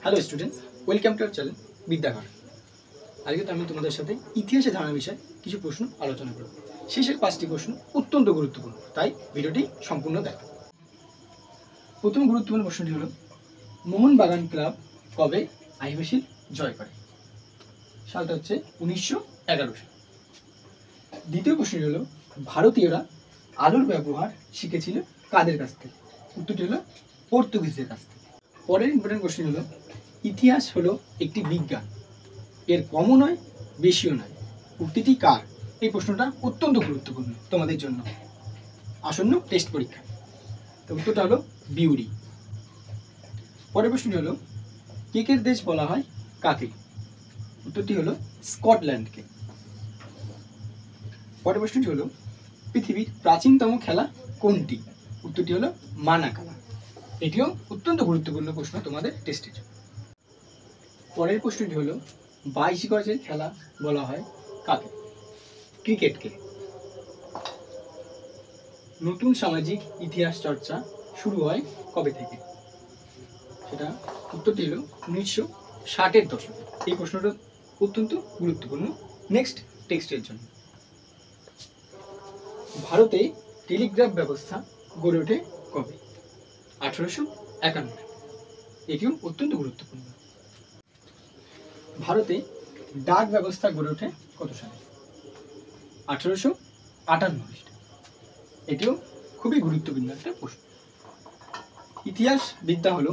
Hello students, welcome to our channel Bidyaghar. আজকে তো আমি তোমাদের সাথে ইতিহাসে ধারণা বিষয়ে কিছু প্রশ্ন আলোচনা করব। শেষের 5টি প্রশ্ন অত্যন্ত গুরুত্বপূর্ণ, তাই ভিডিওটি সম্পূর্ণ দেখো। প্রথম গুরুত্বপূর্ণ প্রশ্নটি হলো, মোহনবাগান ক্লাব কবে আইএসএল জয় করে? সালটা হচ্ছে 1911 সাল। দ্বিতীয় প্রশ্নটি হলো, ভারতীয়রা আলুর ব্যবহার শিখেছিল কাদের কাছ থেকে? উত্তরটি হলো পর্তুগিজদের কাছ থেকে। পরের ইম্পর্টেন্ট কোশ্চেন হলো, ইতিহাস হলো একটি বিজ্ঞান, এর কমও নয় বেশিও নয়, উক্তিটি কার? এই প্রশ্নটা অত্যন্ত গুরুত্বপূর্ণ তোমাদের জন্য আসন্ন টেস্ট পরীক্ষা। তো উত্তরটা হলো বিউরি। পরের প্রশ্নটি হলো, কেকের দেশ বলা হয় কাকে? উত্তরটি হলো স্কটল্যান্ডকে। পরের প্রশ্নটি হলো, পৃথিবীর প্রাচীনতম খেলা কোনটি? উত্তরটি হলো মানা খেলা। এটিও অত্যন্ত গুরুত্বপূর্ণ প্রশ্ন তোমাদের টেস্টের। পরের প্রশ্নটি হলো, 22 গজের খেলা বলা হয় কাকে? ক্রিকেটকে। নতুন সামাজিক ইতিহাস চর্চা শুরু হয় কবে থেকে? সেটা উত্তরটি হলো 1960-এর দশকে। এই প্রশ্নটা অত্যন্ত গুরুত্বপূর্ণ নেক্সট টেক্সটের জন্য। ভারতে টেলিগ্রাফ ব্যবস্থা গড়ে ওঠে কবে? 1851। এটিও অত্যন্ত গুরুত্বপূর্ণ। ভারতে ডাক ব্যবস্থা গড়ে ওঠে কত সালে? 1858। এটিও খুবই গুরুত্বপূর্ণ একটা প্রশ্ন। ইতিহাস বিদ্যা হলো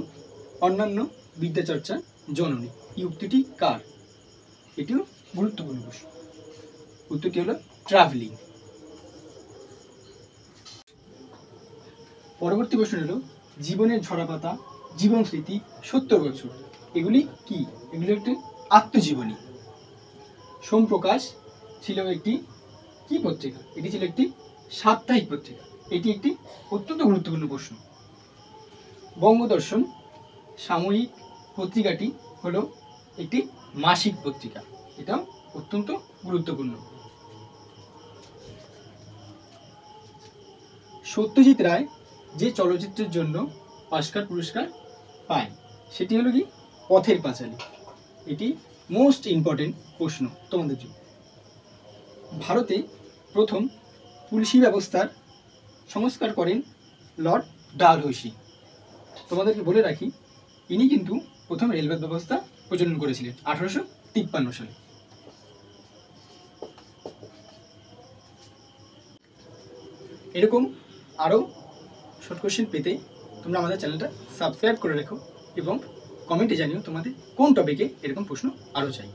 অন্যান্য বিদ্যাচর্চার জননী, এই উক্তিটি কার? এটিও গুরুত্বপূর্ণ প্রশ্ন। উত্তরটি হলো ট্রাভেলিং। পরবর্তী প্রশ্ন হলো, জীবনের ঝরাপাতা, জীবন স্মৃতি, 70 বছর, এগুলি কি? এগুলি একটি আত্মজীবনী। সোমপ্রকাশ ছিল একটি কি পত্রিকা? এটি ছিল একটি সাপ্তাহিক পত্রিকা। এটি একটি অত্যন্ত গুরুত্বপূর্ণ প্রশ্ন। বঙ্গদর্শন সাময়িক পত্রিকাটি হলো একটি মাসিক পত্রিকা। এটাও অত্যন্ত গুরুত্বপূর্ণ। সত্যজিৎ রায় যে চলচ্চিত্রের জন্য অস্কার পুরস্কার পায় সেটি হলো কি? পথের পাঁচালী। এটি মোস্ট ইম্পর্টেন্ট প্রশ্ন তোমাদের জন্য। ভারতে প্রথম পুলিশি ব্যবস্থার সংস্কার করেন লর্ড ডালহৌসি। তোমাদেরকে বলে রাখি, ইনি কিন্তু প্রথম রেলওয়ে ব্যবস্থা প্রচলন করেছিলেন 1853 সালে। এরকম আরও শর্ট কোশ্চেন পেতে তোমরা আমাদের চ্যানেলটা সাবস্ক্রাইব করে রেখো এবং কমেন্টে জানিও তোমাদের কোন টপিকে এরকম প্রশ্ন আরও চাই।